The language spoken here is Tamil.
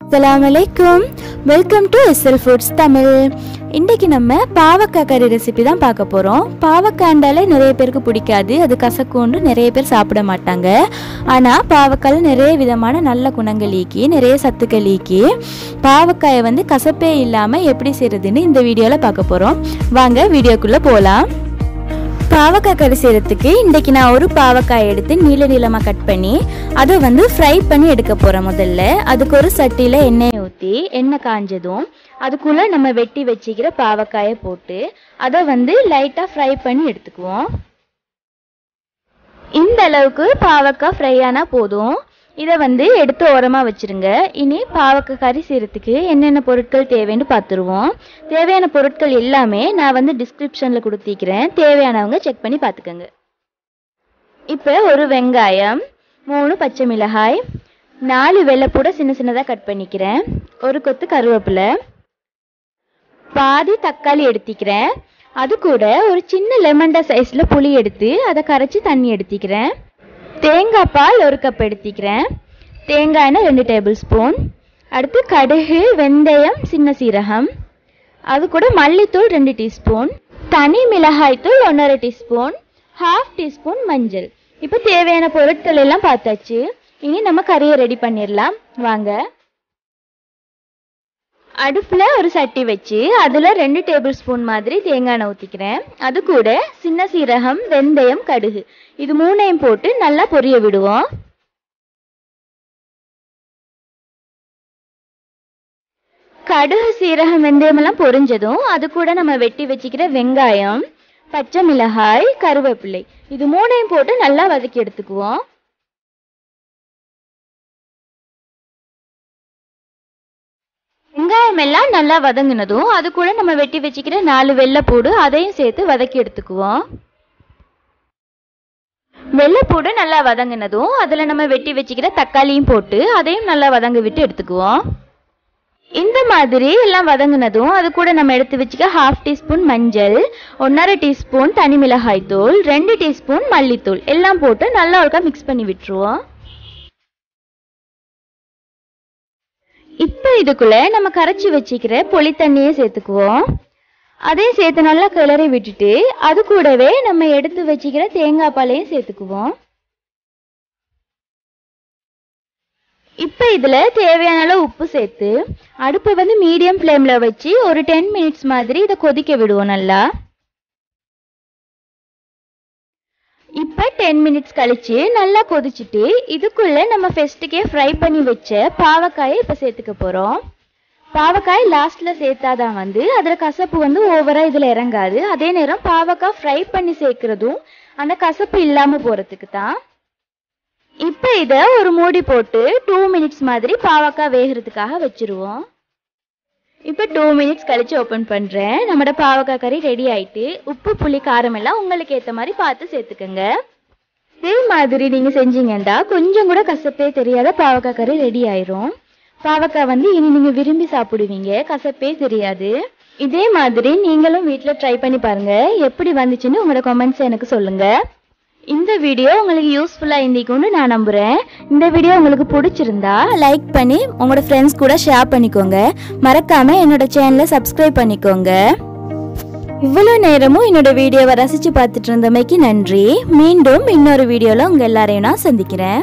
Assalamualaikum. Welcome to SL Foods Tamil. இன்றைக்கு நம்ம பாவக்காய் கறி ரெசிபி தான் பார்க்க போகிறோம். பாவக்காய்ண்டாலே நிறைய பேருக்கு பிடிக்காது, அது கசக்குண்டு நிறைய பேர் சாப்பிட மாட்டாங்க. ஆனால் பாவக்காயில் நிறைய விதமான நல்ல குணங்கள் ஈக்கி, நிறைய சத்துக்கள் ஈக்கி, பாவக்காயை வந்து கசப்பே இல்லாமல் எப்படி செய்கிறதுன்னு இந்த வீடியோவில் பார்க்க போகிறோம். வாங்க வீடியோக்குள்ளே போகலாம். பாவக்காய் கறி செய்கிறதுக்கு இன்றைக்கி நான் ஒரு பாவக்காய் எடுத்து நீளமாக கட் பண்ணி அதை வந்து ஃப்ரை பண்ணி எடுக்க போகிறேன். முதல்ல அதுக்கு ஒரு சட்டியில் எண்ணெயை ஊற்றி எண்ணெய் காஞ்சதும் அதுக்குள்ளே நம்ம வெட்டி வச்சுக்கிற பாவக்காயை போட்டு அதை வந்து லைட்டாக ஃப்ரை பண்ணி எடுத்துக்குவோம். இந்த அளவுக்கு பாவக்காய் ஃப்ரை ஆனால் போதும். இதை வந்து எடுத்து ஓரமாக வச்சுருங்க. இனி பாவக்காய் கறி செய்கிறதுக்கு என்னென்ன பொருட்கள் தேவைன்னு பார்த்துருவோம். தேவையான பொருட்கள் எல்லாமே நான் வந்து டிஸ்கிரிப்ஷனில் கொடுத்திக்கிறேன், தேவையானவங்க செக் பண்ணி பார்த்துக்கோங்க. இப்போ ஒரு வெங்காயம், 3 பச்சை மிளகாய், 4 வெள்ளைப்பூடை சின்னதாக கட் பண்ணிக்கிறேன், ஒரு கொத்து கருவேப்பிலை, பாதி தக்காளி எடுத்துக்கிறேன், அது கூட ஒரு சின்ன லெமன்டா சைஸில் புளி எடுத்து அதை கரைச்சி தண்ணி எடுத்துக்கிறேன், தேங்காய் பால் 1 கப் எடுத்துக்கிறேன், தேங்காய் எண்ணெய் 2 டேபிள் ஸ்பூன், அடுத்து கடுகு, வெந்தயம், சின்ன சீரகம், அது கூட மல்லித்தூள் 2 டீஸ்பூன், தனி மிளகாய் தூள் 1/2 டீஸ்பூன், 1/2 டீஸ்பூன் மஞ்சள். இப்போ தேவையான பொருட்கள் எல்லாம் பார்த்தாச்சு. இனி நம்ம கறியை ரெடி பண்ணிடலாம் வாங்க. அடுப்பில் ஒரு சட்டி வச்சு அதில் 2 டேபிள் ஸ்பூன் மாதிரி தேங்காய் எண்ணெய் ஊற்றிக்கிறேன். அது கூட சின்ன சீரகம், வெந்தயம், கடுகு இது 3ஐயும் போட்டு நல்லா பொரிய விடுவோம். கடுகு, சீரகம், வெந்தயம் எல்லாம் பொரிஞ்சதும் அது கூட நம்ம வெட்டி வச்சுக்கிற வெங்காயம், பச்சை மிளகாய், கருவேப்பிலை இது 3ஐயும் போட்டு நல்லா வதக்கி எடுத்துக்குவோம். வெங்காயம் எல்லாம் நல்லா வதங்கினதும் அது கூட நம்ம வெட்டி வச்சுக்கிற 4 வெள்ளைப்பூடு அதையும் சேர்த்து வதக்கி எடுத்துக்குவோம். வெள்ளைப்பூடு நல்லா வதங்கினதும் அதில் நம்ம வெட்டி வச்சுக்கிற தக்காளியும் போட்டு அதையும் நல்லா வதங்க விட்டு எடுத்துக்குவோம். இந்த மாதிரி எல்லாம் வதங்கினதும் அது கூட நம்ம எடுத்து வச்சுக்க 1/2 டீஸ்பூன் மஞ்சள், 1/2 டீஸ்பூன் தனி மிளகாய் தூள், 2 டீஸ்பூன் மல்லித்தூள் எல்லாம் போட்டு நல்லா ஒருக்கா மிக்ஸ் பண்ணி விட்டுருவோம். இப்போ இதுக்குள்ள நம்ம கரைச்சி வச்சுக்கிற புளி தண்ணியை சேர்த்துக்குவோம். அதையும் சேர்த்து நல்லா கிளறி விட்டுட்டு அது கூடவே நம்ம எடுத்து வச்சுக்கிற தேங்காய் பாலையும் சேர்த்துக்குவோம். இப்போ இதில் தேவையான அளவு உப்பு சேர்த்து அடுப்பை வந்து மீடியம் ஃப்ளேமில் வச்சு ஒரு 10 மினிட்ஸ் மாதிரி இதை கொதிக்க விடுவோம் நல்லா. இப்போ 10 மினிட்ஸ் கழிச்சு நல்லா கொதிச்சுட்டு இதுக்குள்ள நம்ம ஃபர்ஸ்ட்டுக்கே ஃப்ரை பண்ணி வச்ச பாவக்காயை இப்போ சேர்த்துக்க போகிறோம். பாவக்காய் லாஸ்ட்டில் சேர்த்தாதான் வந்து அதில் கசப்பு வந்து ஓவராக இதில் இறங்காது. அதே நேரம் பாவக்காய் ஃப்ரை பண்ணி சேர்க்குறதும் அந்த கசப்பு இல்லாமல் போகிறதுக்கு தான். இப்போ இதை ஒரு மூடி போட்டு 2 மினிட்ஸ் மாதிரி பாவக்காய் வேகிறதுக்காக வச்சுருவோம். இப்போ 2 மினிட்ஸ் கழிச்சு ஓப்பன் பண்ணுறேன். நம்மளோட பாவக்காய் கறி ரெடி ஆயிட்டு. உப்பு, புளி, காரம் எல்லாம் உங்களுக்கு ஏற்ற மாதிரி பார்த்து சேர்த்துக்கோங்க. இதே மாதிரி நீங்கள் செஞ்சீங்கன்னா கொஞ்சம் கூட கசப்பே தெரியாத பாவக்காய் கறி ரெடி ஆயிரும். பாவக்காய் வந்து இனி நீங்கள் விரும்பி சாப்பிடுவீங்க, கசப்பே தெரியாது. இதே மாதிரி நீங்களும் வீட்டில் ட்ரை பண்ணி பாருங்கள். எப்படி வந்துச்சுன்னு உங்களோட கமெண்ட்ஸ் எனக்கு சொல்லுங்கள். இந்த வீடியோ உங்களுக்கு யூஸ்ஃபுல்லாக இருந்திக்கும்னு நான் நம்புகிறேன். இந்த வீடியோ உங்களுக்கு பிடிச்சிருந்தா லைக் பண்ணி உங்களோட ஃப்ரெண்ட்ஸ் கூட ஷேர் பண்ணிக்கோங்க. மறக்காமல் என்னோட சேனலை சப்ஸ்கிரைப் பண்ணிக்கோங்க. இவ்வளோ நேரமும் என்னோட வீடியோவை ரசித்து பார்த்துட்டு இருந்தமைக்கு நன்றி. மீண்டும் இன்னொரு வீடியோவில் உங்கள் எல்லாரையும் நான் சந்திக்கிறேன்.